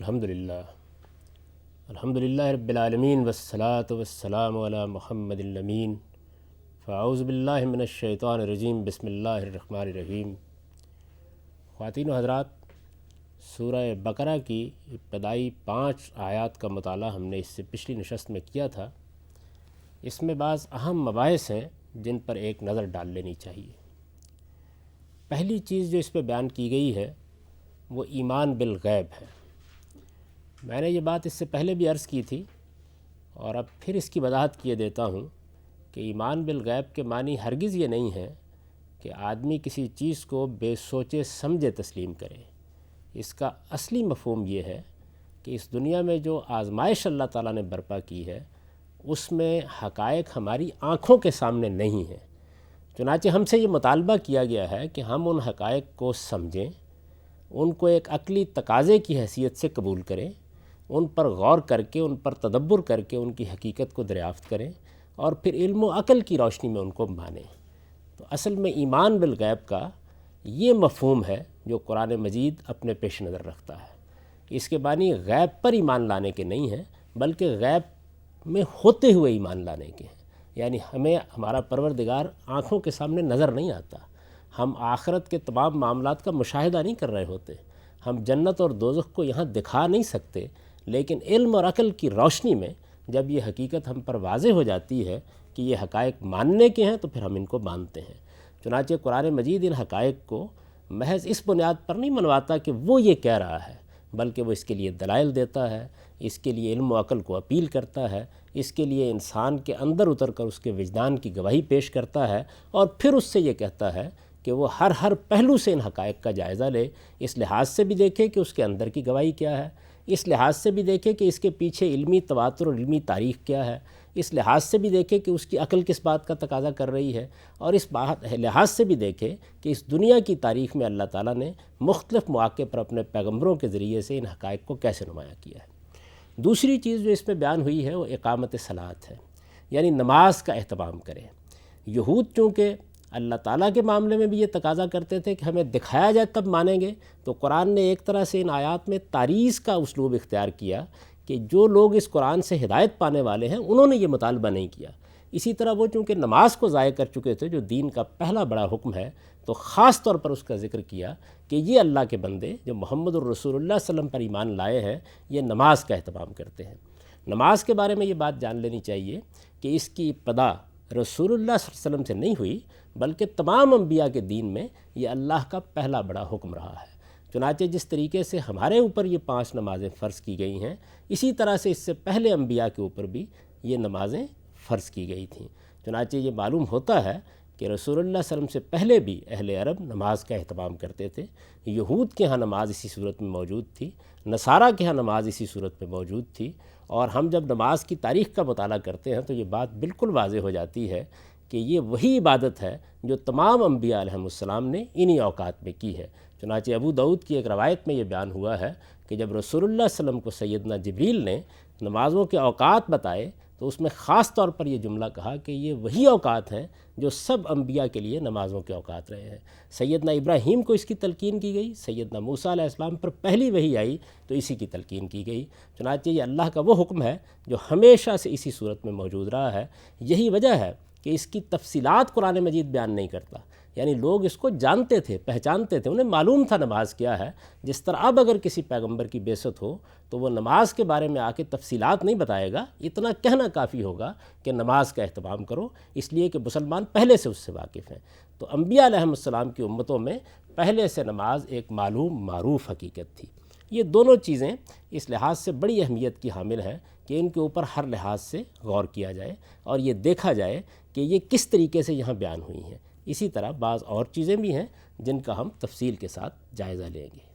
الحمدللہ رب العالمین والصلاة والسلام علی محمد الامین فاعوذ باللہ من الشیطان الرجیم بسم اللہ الرحمن الرحیم۔ خواتین و حضرات، سورہ بقرہ کی ابتدائی 5 آیات کا مطالعہ ہم نے اس سے پچھلی نشست میں کیا تھا۔ اس میں بعض اہم مباحث ہیں جن پر ایک نظر ڈال لینی چاہیے۔ پہلی چیز جو اس پہ بیان کی گئی ہے وہ ایمان بالغیب ہے۔ میں نے یہ بات اس سے پہلے بھی عرض کی تھی اور اب پھر اس کی وضاحت کیے دیتا ہوں کہ ایمان بالغیب کے معنی ہرگز یہ نہیں ہے کہ آدمی کسی چیز کو بے سوچے سمجھے تسلیم کرے۔ اس کا اصلی مفہوم یہ ہے کہ اس دنیا میں جو آزمائش اللہ تعالیٰ نے برپا کی ہے اس میں حقائق ہماری آنکھوں کے سامنے نہیں ہیں، چنانچہ ہم سے یہ مطالبہ کیا گیا ہے کہ ہم ان حقائق کو سمجھیں، ان کو ایک عقلی تقاضے کی حیثیت سے قبول کریں، ان پر غور کر کے، ان پر تدبر کر کے ان کی حقیقت کو دریافت کریں اور پھر علم و عقل کی روشنی میں ان کو مانیں۔ تو اصل میں ایمان بالغیب کا یہ مفہوم ہے جو قرآن مجید اپنے پیش نظر رکھتا ہے۔ اس کے معنی غیب پر ایمان لانے کے نہیں ہیں بلکہ غیب میں ہوتے ہوئے ایمان لانے کے ہیں۔ یعنی ہمیں ہمارا پروردگار آنکھوں کے سامنے نظر نہیں آتا، ہم آخرت کے تمام معاملات کا مشاہدہ نہیں کر رہے ہوتے، ہم جنت اور دوزخ کو یہاں دکھا نہیں سکتے، لیکن علم اور عقل کی روشنی میں جب یہ حقیقت ہم پر واضح ہو جاتی ہے کہ یہ حقائق ماننے کے ہیں تو پھر ہم ان کو مانتے ہیں۔ چنانچہ قرآن مجید ان حقائق کو محض اس بنیاد پر نہیں منواتا کہ وہ یہ کہہ رہا ہے، بلکہ وہ اس کے لیے دلائل دیتا ہے، اس کے لیے علم و عقل کو اپیل کرتا ہے، اس کے لیے انسان کے اندر اتر کر اس کے وجدان کی گواہی پیش کرتا ہے اور پھر اس سے یہ کہتا ہے کہ وہ ہر پہلو سے ان حقائق کا جائزہ لے، اس لحاظ سے بھی دیکھے کہ اس کے اندر کی گواہی کیا ہے، اس لحاظ سے بھی دیکھے کہ اس کے پیچھے علمی تواتر اور علمی تاریخ کیا ہے، اس لحاظ سے بھی دیکھے کہ اس کی عقل کس بات کا تقاضا کر رہی ہے، اور اس لحاظ سے بھی دیکھے کہ اس دنیا کی تاریخ میں اللہ تعالیٰ نے مختلف مواقع پر اپنے پیغمبروں کے ذریعے سے ان حقائق کو کیسے نمایاں کیا ہے۔ دوسری چیز جو اس میں بیان ہوئی ہے وہ اقامت صلاۃ ہے، یعنی نماز کا اہتمام کریں۔ یہود چونکہ اللہ تعالیٰ کے معاملے میں بھی یہ تقاضا کرتے تھے کہ ہمیں دکھایا جائے تب مانیں گے، تو قرآن نے ایک طرح سے ان آیات میں تعریض کا اسلوب اختیار کیا کہ جو لوگ اس قرآن سے ہدایت پانے والے ہیں انہوں نے یہ مطالبہ نہیں کیا۔ اسی طرح وہ چونکہ نماز کو ضائع کر چکے تھے جو دین کا پہلا بڑا حکم ہے، تو خاص طور پر اس کا ذکر کیا کہ یہ اللہ کے بندے جو محمد الرسول اللہ صلی اللہ علیہ وسلم پر ایمان لائے ہیں یہ نماز کا اہتمام کرتے ہیں۔ نماز کے بارے میں یہ بات جان لینی چاہیے کہ اس کی ابتدا رسول اللہ صلی اللہ علیہ وسلم سے نہیں ہوئی بلکہ تمام انبیاء کے دین میں یہ اللہ کا پہلا بڑا حکم رہا ہے۔ چنانچہ جس طریقے سے ہمارے اوپر یہ 5 نمازیں فرض کی گئی ہیں، اسی طرح سے اس سے پہلے انبیاء کے اوپر بھی یہ نمازیں فرض کی گئی تھیں۔ چنانچہ یہ معلوم ہوتا ہے کہ رسول اللہ صلی اللہ علیہ وسلم سے پہلے بھی اہل عرب نماز کا اہتمام کرتے تھے۔ یہود کے ہاں نماز اسی صورت میں موجود تھی، نصارہ کے ہاں نماز اسی صورت میں موجود تھی، اور ہم جب نماز کی تاریخ کا مطالعہ کرتے ہیں تو یہ بات بالکل واضح ہو جاتی ہے کہ یہ وہی عبادت ہے جو تمام انبیاء علیہم السلام نے انہی اوقات میں کی ہے۔ چنانچہ ابو داؤد کی ایک روایت میں یہ بیان ہوا ہے کہ جب رسول اللہ صلی اللہ علیہ وسلم کو سیدنا جبریل نے نمازوں کے اوقات بتائے تو اس میں خاص طور پر یہ جملہ کہا کہ یہ وہی اوقات ہیں جو سب انبیاء کے لیے نمازوں کے اوقات رہے ہیں۔ سیدنا ابراہیم کو اس کی تلقین کی گئی، سیدنا موسیٰ علیہ السلام پر پہلی وحی آئی تو اسی کی تلقین کی گئی۔ چنانچہ یہ اللہ کا وہ حکم ہے جو ہمیشہ سے اسی صورت میں موجود رہا ہے۔ یہی وجہ ہے کہ اس کی تفصیلات قرآن مجید بیان نہیں کرتا، یعنی لوگ اس کو جانتے تھے، پہچانتے تھے، انہیں معلوم تھا نماز کیا ہے۔ جس طرح اب اگر کسی پیغمبر کی بعثت ہو تو وہ نماز کے بارے میں آ کے تفصیلات نہیں بتائے گا، اتنا کہنا کافی ہوگا کہ نماز کا اہتمام کرو، اس لیے کہ مسلمان پہلے سے اس سے واقف ہیں۔ تو انبیاء علیہم السلام کی امتوں میں پہلے سے نماز ایک معلوم معروف حقیقت تھی۔ یہ دونوں چیزیں اس لحاظ سے بڑی اہمیت کی حامل ہیں کہ ان کے اوپر ہر لحاظ سے غور کیا جائے اور یہ دیکھا جائے کہ یہ کس طریقے سے یہاں بیان ہوئی ہیں۔ اسی طرح بعض اور چیزیں بھی ہیں جن کا ہم تفصیل کے ساتھ جائزہ لیں گے۔